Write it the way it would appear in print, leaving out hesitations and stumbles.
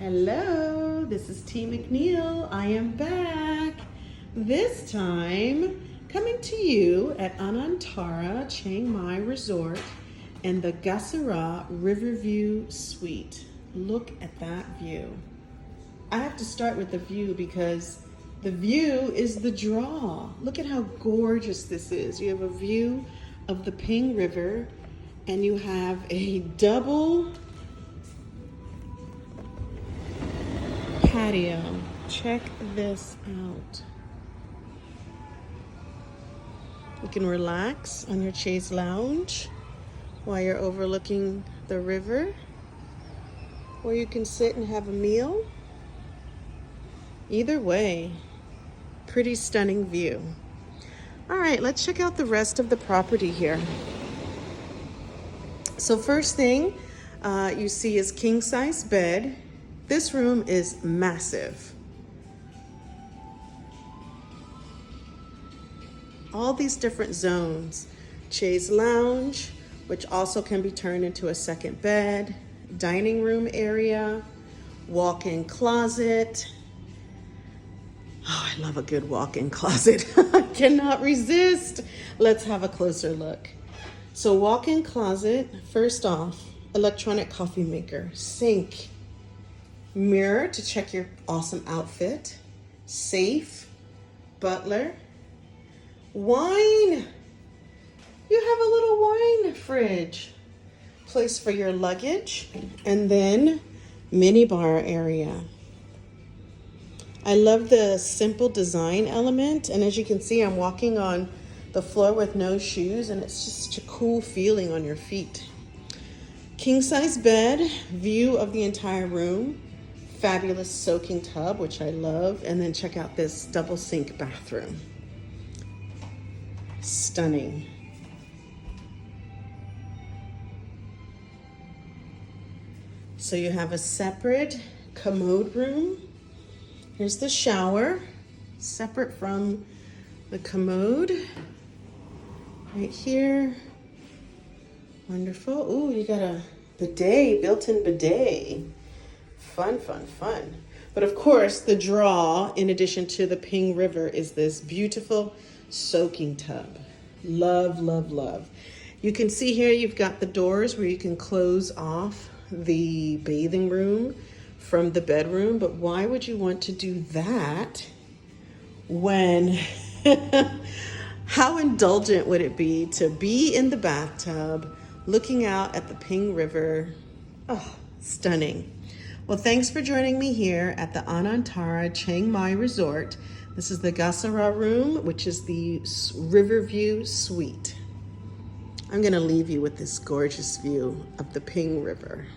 Hello, this is T. McNeil. I am back. This time coming to you at Anantara Chiang Mai Resort and the Kasara Riverview Suite. Look at that view. I have to start with the view because the view is the draw. Look at how gorgeous this is. You have a view of the Ping River and you have a double patio. Check this out. You can relax on your chaise lounge while you're overlooking the river, or you can sit and have a meal. Either way, pretty stunning view. All right, let's check out the rest of the property here. So first thing you see is king size bed. This room is massive. All these different zones. Chaise lounge, which also can be turned into a second bed, dining room area, walk-in closet. Oh, I love a good walk-in closet. I cannot resist. Let's have a closer look. So walk-in closet, first off, electronic coffee maker, sink, mirror to check your awesome outfit, safe, butler, wine. You have a little wine fridge, place for your luggage, and then mini bar area. I love the simple design element, and as you can see, I'm walking on the floor with no shoes, and it's just such a cool feeling on your feet. King size bed, view of the entire room, fabulous soaking tub, which I love, and then check out this double sink bathroom. Stunning. So you have a separate commode room. Here's the shower, separate from the commode. Right here. Wonderful. Ooh, you got a bidet, built-in bidet. Fun, fun, fun. But of course, the draw, in addition to the Ping River, is this beautiful soaking tub. Love, love, love. You can see here you've got the doors where you can close off the bathing room from the bedroom, but why would you want to do that when how indulgent would it be to be in the bathtub looking out at the Ping River? Oh, stunning. Well, thanks for joining me here at the Anantara Chiang Mai Resort. This is the Kasara room, which is the Riverview Suite. I'm gonna leave you with this gorgeous view of the Ping River.